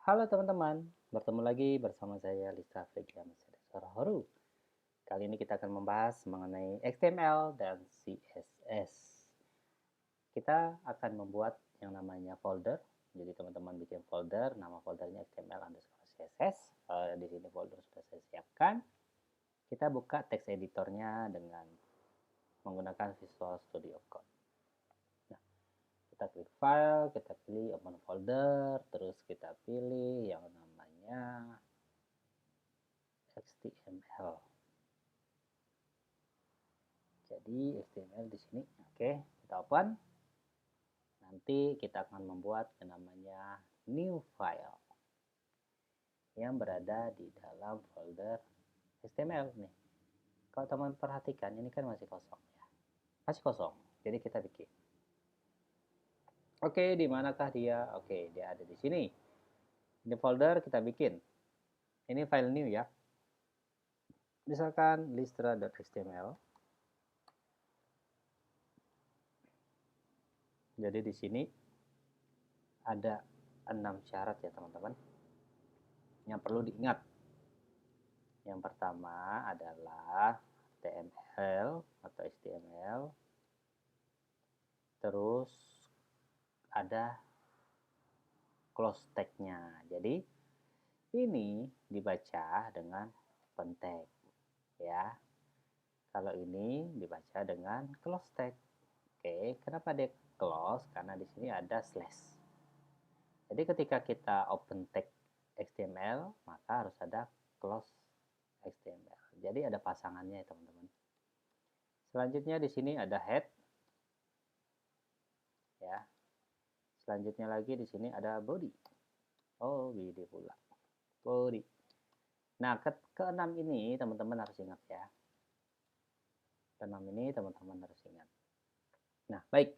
Halo teman-teman, bertemu lagi bersama saya Lisa Fregia Mercedes Horu. Kali ini kita akan membahas mengenai HTML dan CSS. Kita akan membuat yang namanya folder. Jadi teman-teman bikin folder, nama foldernya HTML underscore CSS. Di sini folder sudah saya siapkan. Kita buka text editornya dengan menggunakan Visual Studio Code. Nah, kita klik file, kita pilih open folder, terus kita pilih yang namanya HTML. Jadi HTML di sini, oke, kita open. Nanti kita akan membuat yang namanya new file yang berada di dalam folder HTML nih. Kalau teman perhatikan, ini kan masih kosong ya, masih kosong. Jadi kita bikin. Oke, di manakah dia? Oke, dia ada di sini. Di folder kita bikin. Ini file new ya. Misalkan listra.html. Jadi di sini ada 6 syarat ya teman-teman yang perlu diingat. Yang pertama adalah HTML atau HTML, terus ada close tag-nya. Jadi ini dibaca dengan open tag ya. Kalau ini dibaca dengan close tag. Oke, kenapa dia close? Karena di sini ada slash. Jadi ketika kita open tag HTML, maka harus ada close HTML. Jadi ada pasangannya ya teman-teman. Selanjutnya di sini ada head ya. Selanjutnya lagi di sini ada body. Oh, body pula. Body. Nah, keenam ini teman-teman harus ingat ya. Keenam ini teman-teman harus ingat. Nah, baik.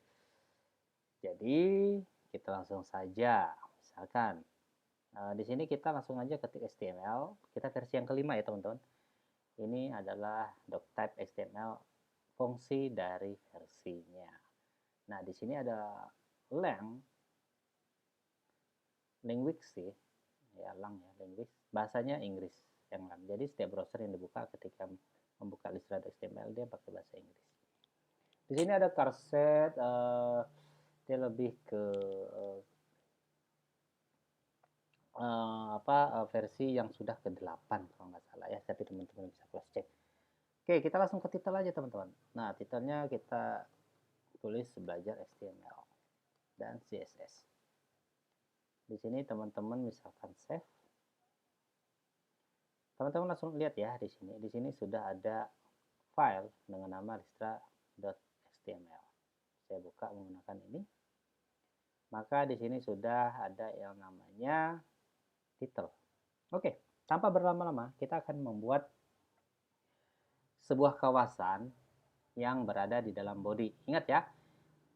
Jadi kita langsung saja. Misalkan di sini kita langsung aja ketik HTML. Kita versi yang kelima ya teman-teman. Ini adalah doctype HTML, fungsi dari versinya. Nah, di sini ada language sih, ya language. Bahasanya Inggris yang lang. Jadi setiap browser yang dibuka ketika membuka Listra HTML dia pakai bahasa Inggris. Di sini ada charset, dia lebih ke versi yang sudah ke-8 kalau nggak salah ya, tapi teman-teman bisa cross check. Oke, kita langsung ke titel aja teman-teman. Nah, titelnya kita tulis belajar HTML dan CSS. Di sini teman-teman misalkan save. Teman-teman langsung lihat ya di sini. Di sini sudah ada file dengan nama listra.html. Saya buka menggunakan ini. Maka di sini sudah ada yang namanya title. Oke, tanpa berlama-lama kita akan membuat sebuah kawasan yang berada di dalam body. Ingat ya,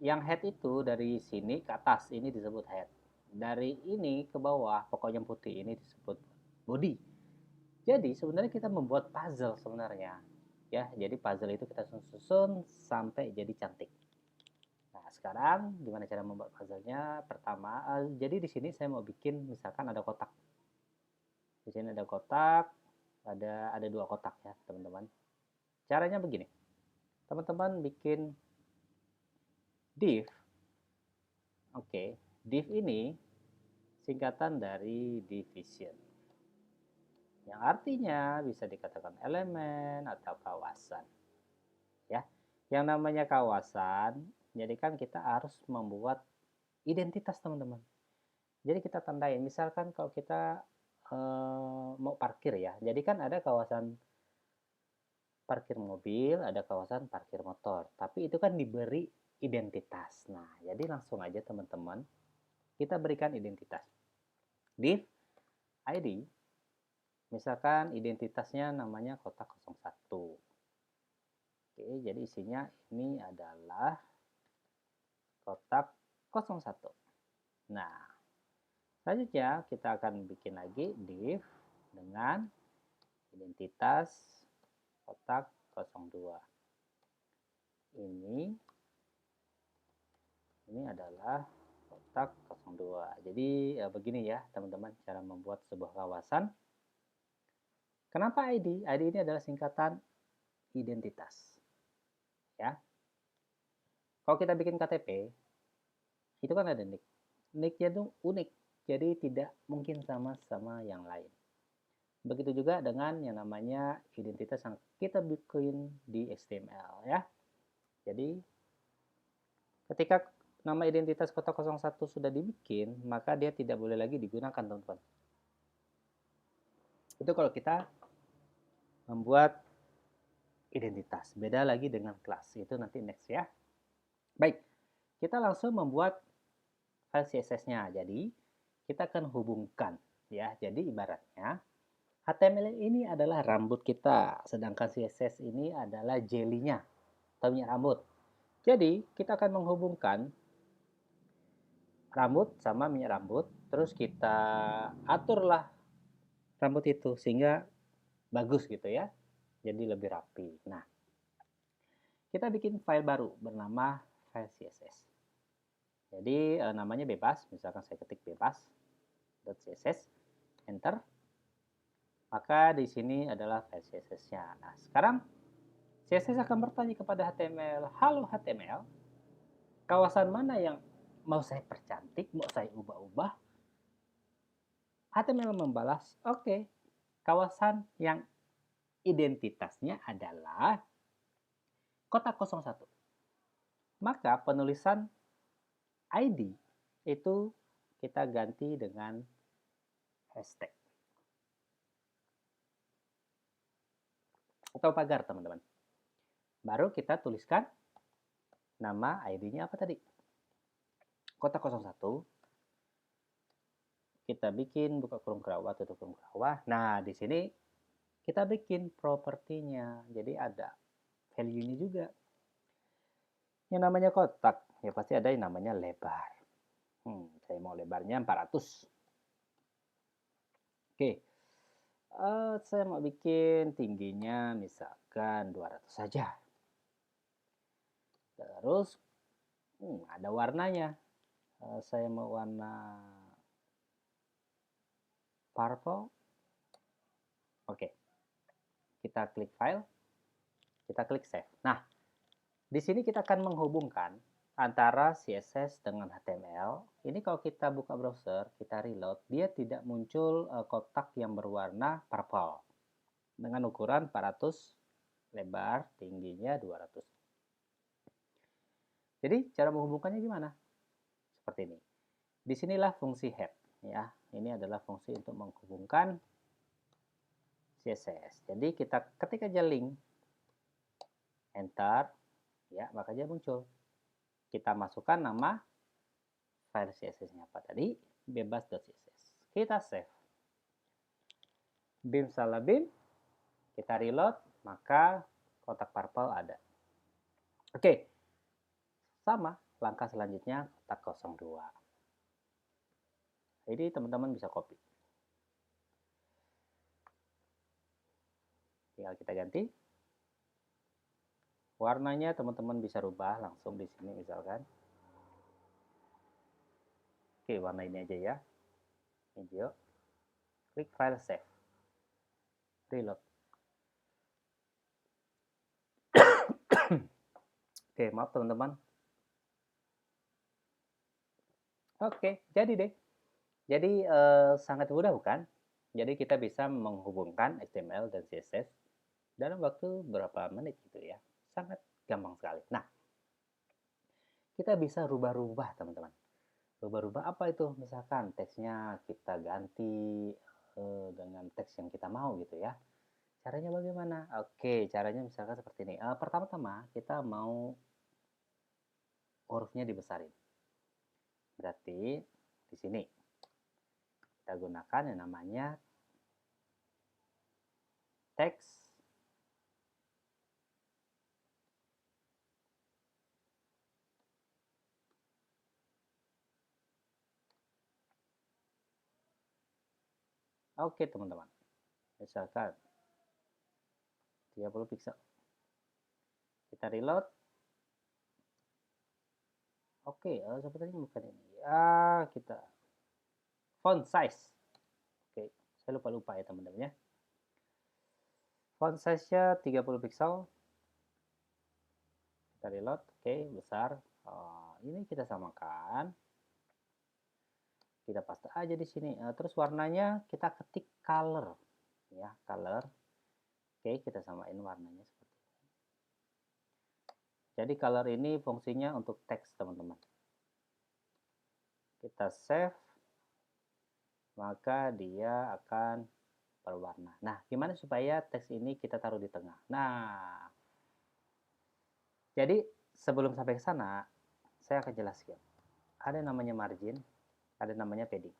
yang head itu dari sini ke atas ini disebut head. Dari ini ke bawah, pokoknya putih ini disebut body. Jadi sebenarnya kita membuat puzzle sebenarnya. Ya, jadi puzzle itu kita susun sampai jadi cantik. Nah, sekarang gimana cara membuat puzzle-nya? Pertama, jadi di sini saya mau bikin misalkan ada kotak. Di sini ada kotak, ada 2 kotak ya, teman-teman. Caranya begini. Teman-teman bikin div. Oke, div ini singkatan dari division. Yang artinya bisa dikatakan elemen atau kawasan. Ya. Yang namanya kawasan, jadi kan kita harus membuat identitas teman-teman. Jadi kita tandain, misalkan kalau kita mau parkir ya, jadi kan ada kawasan parkir mobil, ada kawasan parkir motor, tapi itu kan diberi identitas. Nah, jadi langsung aja teman-teman, kita berikan identitas. Div ID, misalkan identitasnya namanya kotak 01. Oke, jadi isinya ini adalah kotak 01. Nah, selanjutnya kita akan bikin lagi div dengan identitas kotak 02. Ini adalah kotak 02. Jadi begini ya teman-teman cara membuat sebuah kawasan. Kenapa ID? ID ini adalah singkatan identitas. Ya. Kalau kita bikin KTP, itu kan ada nick. Nicknya itu unik, jadi tidak mungkin sama yang lain. Begitu juga dengan yang namanya identitas yang kita bikin di HTML ya. Jadi ketika nama identitas kotak 01 sudah dibikin, maka dia tidak boleh lagi digunakan, teman-teman. Itu kalau kita membuat identitas. Beda lagi dengan kelas. Itu nanti next ya. Baik, kita langsung membuat file CSS-nya. Jadi, kita akan hubungkan ya. Jadi ibaratnya HTML ini adalah rambut kita, sedangkan CSS ini adalah jelly-nya atau minyak rambut. Jadi, kita akan menghubungkan rambut sama minyak rambut, terus kita aturlah rambut itu sehingga bagus gitu ya. Jadi lebih rapi. Nah, kita bikin file baru bernama file CSS. Jadi namanya bebas, misalkan saya ketik bebas.css, enter. Maka di sini adalah file CSS-nya. Nah, sekarang CSS akan bertanya kepada HTML, halo HTML, kawasan mana yang mau saya percantik, mau saya ubah-ubah? HTML membalas, oke, kawasan yang identitasnya adalah kotak 01. Maka penulisan ID itu kita ganti dengan hashtag atau pagar, teman-teman. Baru kita tuliskan nama ID-nya apa tadi? Kotak 01. Kita bikin buka kurung kerawat, tutup kurung kerawat. Nah, di sini kita bikin propertinya. Jadi ada value-nya juga. Yang namanya kotak, ya pasti ada yang namanya lebar. Saya mau lebarnya 400. Oke. Saya mau bikin tingginya misalkan 200 saja. Terus ada warnanya. Saya mau warna purple. Oke. Kita klik file. Kita klik save. Nah, di sini kita akan menghubungkan antara CSS dengan HTML. Ini kalau kita buka browser, kita reload, dia tidak muncul kotak yang berwarna purple dengan ukuran 400, lebar, tingginya 200. Jadi cara menghubungkannya gimana? Seperti ini. Disinilah fungsi head ya. Ini adalah fungsi untuk menghubungkan CSS. Jadi kita ketik aja link, enter, ya maka dia muncul. Kita masukkan nama file CSS-nya apa tadi, bebas.css. Kita save. Bim salah bim, kita reload, maka kotak purple ada. Oke, sama langkah selanjutnya kotak 02. Jadi teman-teman bisa copy. Tinggal kita ganti. Warnanya teman-teman bisa rubah langsung di sini misalkan. Oke, warna ini aja ya. Hijau. Klik file save. Reload. Oke, maaf teman-teman. Oke, jadi deh. Jadi sangat mudah bukan? Jadi kita bisa menghubungkan HTML dan CSS dalam waktu berapa menit gitu ya. Sangat gampang sekali. Nah, kita bisa rubah-rubah teman-teman. Rubah-rubah apa itu? Misalkan teksnya kita ganti dengan teks yang kita mau gitu ya. Caranya bagaimana? Oke, caranya misalkan seperti ini. Pertama-tama kita mau hurufnya dibesarin. Berarti di sini kita gunakan yang namanya teks oke teman-teman. Misalkan 30 pixel. Kita reload. Oke, sepertinya bukan ini kita font size. Oke, saya lupa ya teman-teman ya. Font size-nya 30 pixel. Kita reload, oke, besar. Ini kita samakan. Kita paste aja di sini. Terus warnanya kita ketik color, ya, color. Oke, kita samain warnanya seperti ini. Jadi color ini fungsinya untuk teks, teman-teman. Kita save, maka dia akan berwarna. Nah, gimana supaya teks ini kita taruh di tengah? Nah, jadi sebelum sampai ke sana, saya akan jelaskan. Ada namanya margin, ada namanya padding.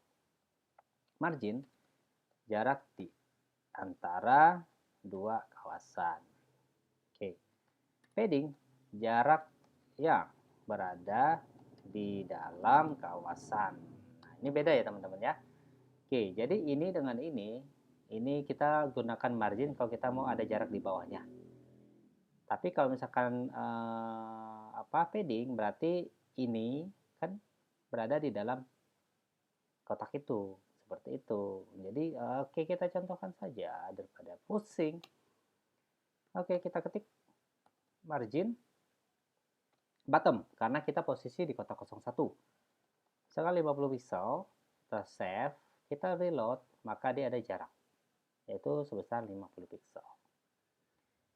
Margin, jarak di antara dua kawasan. Oke. Padding, jarak yang berada di dalam kawasan. Nah, ini beda ya teman-teman ya. Oke, jadi ini dengan ini kita gunakan margin kalau kita mau ada jarak di bawahnya. Tapi kalau misalkan padding berarti ini kan berada di dalam kotak itu, seperti itu. Jadi oke, kita contohkan saja daripada pusing. Oke, kita ketik margin bottom karena kita posisi di kotak 01. Sekarang 50 pixel, kita save, kita reload, maka dia ada jarak, yaitu sebesar 50 pixel.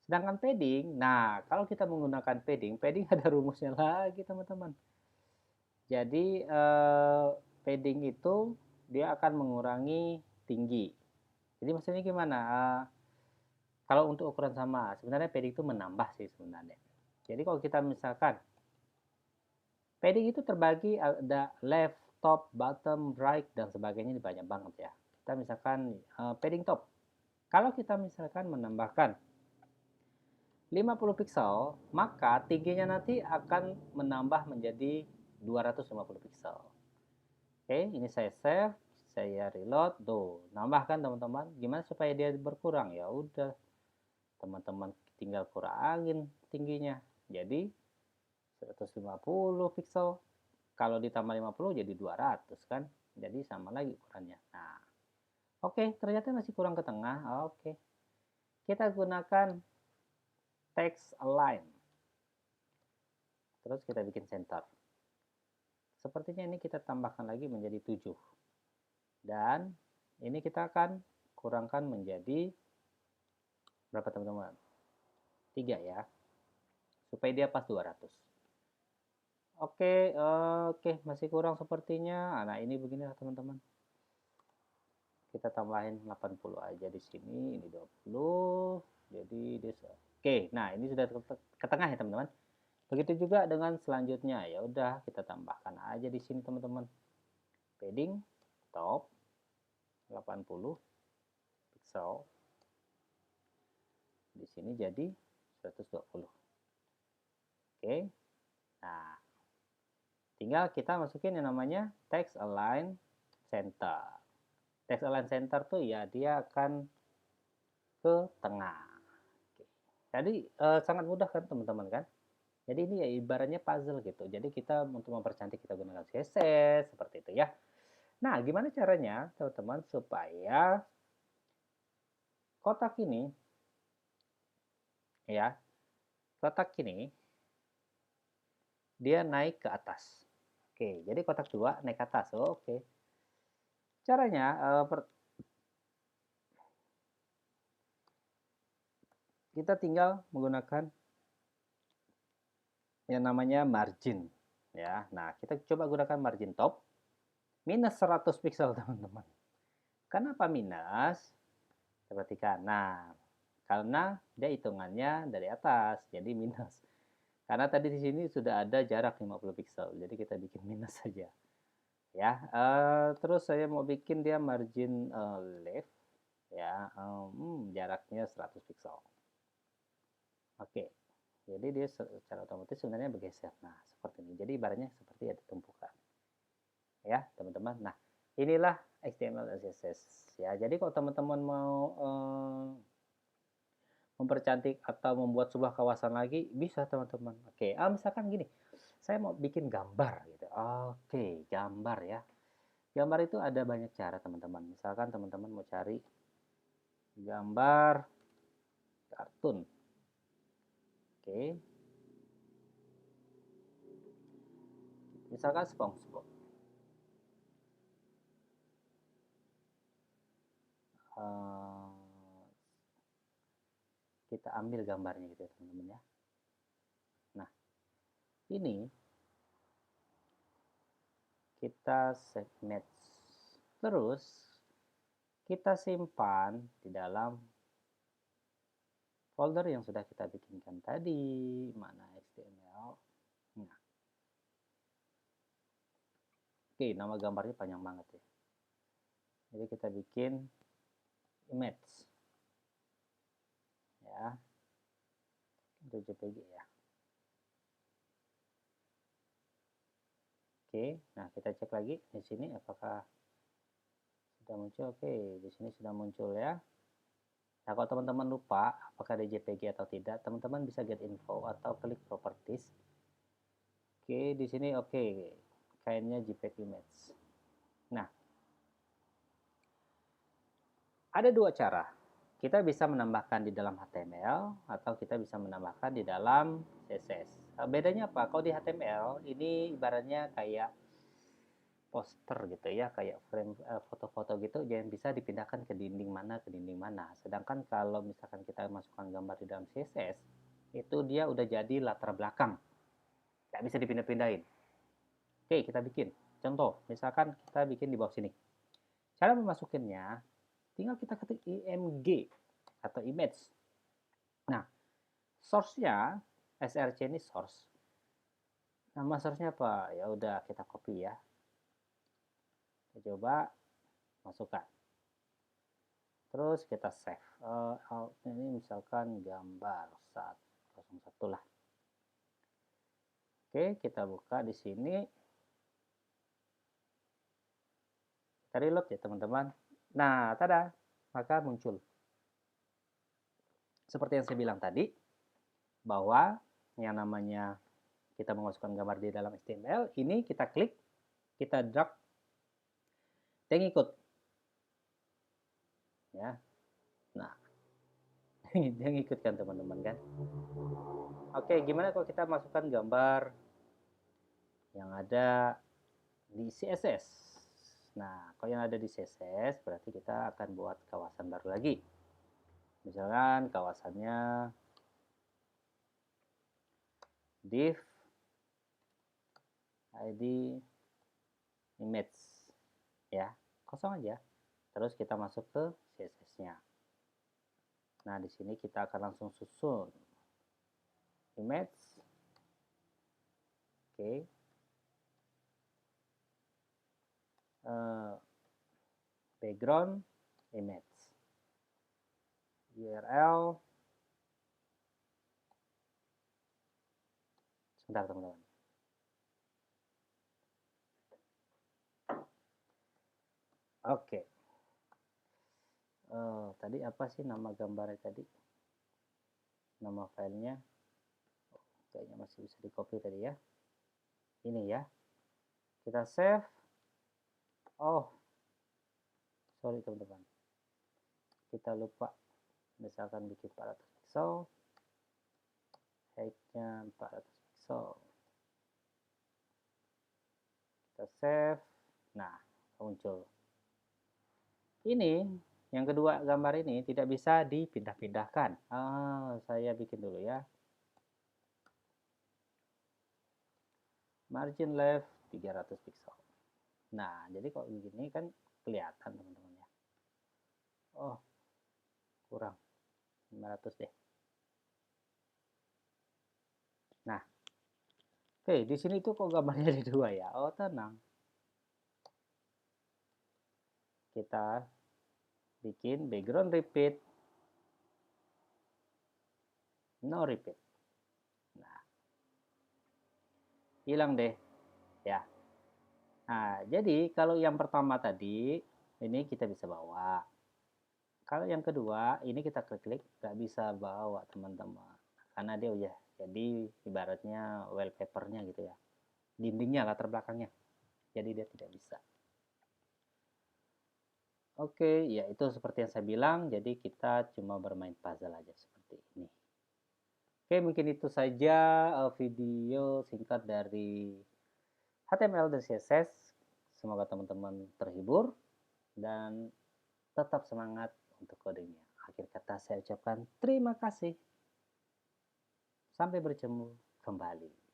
Sedangkan padding, nah kalau kita menggunakan padding ada rumusnya lagi teman-teman. Jadi padding itu dia akan mengurangi tinggi. Jadi maksudnya gimana? Kalau untuk ukuran sama, sebenarnya padding itu menambah sih sebenarnya. Jadi kalau kita misalkan padding itu terbagi ada left, top, bottom, right, dan sebagainya, ini banyak banget ya. Kita misalkan padding top. Kalau kita misalkan menambahkan 50 pixel, maka tingginya nanti akan menambah menjadi 250 pixel. Oke, ini saya save, saya reload, tuh, nambahkan teman-teman. Gimana supaya dia berkurang? Ya udah, teman-teman tinggal kurangin tingginya. Jadi 150 pixel. Kalau ditambah 50 jadi 200 kan? Jadi sama lagi ukurannya. Nah, oke, ternyata masih kurang ke tengah. Oke. Kita gunakan text align. Terus kita bikin center. Sepertinya ini kita tambahkan lagi menjadi 7. Dan ini kita akan kurangkan menjadi berapa teman-teman? 3 ya. Supaya dia pas 200. Oke, masih kurang sepertinya. Nah, ini beginilah teman-teman. Kita tambahin 80 aja di sini, ini 20. Jadi dia oke, nah ini sudah ke tengah ya teman-teman. Begitu juga dengan selanjutnya. Ya udah, kita tambahkan aja di sini teman-teman. Padding top 80 pixel. Di sini jadi 120. Oke. Nah, tinggal kita masukin yang namanya text align center. Text align center tuh ya dia akan ke tengah. Oke. Jadi sangat mudah kan teman-teman kan? Jadi ini ya ibaratnya puzzle gitu. Jadi kita untuk mempercantik kita gunakan CSS seperti itu ya. Nah, gimana caranya teman-teman supaya kotak ini ya, kotak ini dia naik ke atas. Oke, jadi kotak 2 naik ke atas. Oke. Caranya kita tinggal menggunakan yang namanya margin ya. Nah, kita coba gunakan margin top minus 100 pixel teman-teman. Kenapa minus? Perhatikan. Nah, karena dia hitungannya dari atas, jadi minus. Karena tadi di sini sudah ada jarak 50 pixel, jadi kita bikin minus saja. Ya, terus saya mau bikin dia margin left, ya, jaraknya 100 pixel. Oke, jadi dia secara otomatis sebenarnya bergeser. Nah, seperti ini. Jadi ibaratnya seperti ada tumpukan. Ya, teman-teman. Nah, inilah HTML dan CSS. Ya, jadi kalau teman-teman mau mempercantik atau membuat sebuah kawasan lagi, bisa teman-teman. Oke, misalkan gini, saya mau bikin gambar gitu. Oke, gambar ya. Gambar itu ada banyak cara teman-teman. Misalkan teman-teman mau cari gambar kartun. Oke. Misalkan SpongeBob. Kita ambil gambarnya gitu ya teman-teman ya. Nah, ini kita save image. Terus kita simpan di dalam folder yang sudah kita bikinkan tadi. Mana HTML? Nah, oke, nama gambarnya panjang banget ya. Jadi kita bikin image ya, itu JPG ya. Oke, nah kita cek lagi di sini apakah sudah muncul. Oke, di sini sudah muncul ya. Nah, kalau teman-teman lupa apakah ada JPG atau tidak, teman-teman bisa get info atau klik properties. Oke, di sini oke, kayaknya JPEG image. Nah, ada dua cara. Kita bisa menambahkan di dalam HTML atau kita bisa menambahkan di dalam CSS. Bedanya apa? Kalau di HTML ini ibaratnya kayak poster gitu ya, kayak frame foto-foto gitu yang bisa dipindahkan ke dinding mana ke dinding mana. Sedangkan kalau misalkan kita masukkan gambar di dalam CSS, itu dia udah jadi latar belakang. Nggak bisa dipindah-pindahin. Oke, kita bikin. Contoh, misalkan kita bikin di bawah sini. Cara memasukinnya, tinggal kita ketik img atau image. Nah, source-nya src ini source. Nama source-nya apa? Ya udah kita copy ya. Kita coba masukkan. Terus kita save. Ini misalkan gambar 101 lah. Oke, kita buka di sini. Kita reload ya teman-teman. Nah, tada, maka muncul. Seperti yang saya bilang tadi, bahwa yang namanya kita memasukkan gambar di dalam HTML, ini kita klik, kita drag, dan ikut. Ya. Nah, dia ngikut kan teman-teman kan. Oke, gimana kalau kita masukkan gambar yang ada di CSS? Nah, kalau yang ada di CSS berarti kita akan buat kawasan baru lagi. Misalkan kawasannya div id image ya, kosong aja. Terus kita masuk ke CSS-nya. Nah, di sini kita akan langsung susun image. Oke. Background image. URL. Sebentar, teman-teman. Oke. Tadi apa sih nama gambarnya tadi? Nama filenya? Kayaknya masih bisa di copy tadi ya. Ini ya. Kita save. Oh, sorry teman-teman. Kita lupa. Misalkan bikin 400 pixel. Height-nya 400 pixel. Kita save. Nah, muncul. Ini yang kedua gambar ini tidak bisa dipindah-pindahkan. Saya bikin dulu ya. Margin left 300 pixel. Nah, jadi kalau begini kan kelihatan teman-teman ya. Oh, kurang 500 deh. Nah, oke, di sini tuh kok gambarnya ada dua ya. Oh, tenang. Kita bikin background repeat, no repeat. Nah, hilang deh ya. Nah, jadi kalau yang pertama tadi ini kita bisa bawa. Kalau yang kedua ini kita klik-klik nggak bisa bawa teman-teman, karena dia udah jadi ibaratnya wallpapernya gitu ya. dindingnya, latar belakangnya. Jadi dia tidak bisa. Oke, ya itu seperti yang saya bilang, jadi kita cuma bermain puzzle aja seperti ini. Oke, mungkin itu saja video singkat dari HTML dan CSS. Semoga teman-teman terhibur dan tetap semangat untuk codingnya. Akhir kata saya ucapkan terima kasih. Sampai bertemu kembali.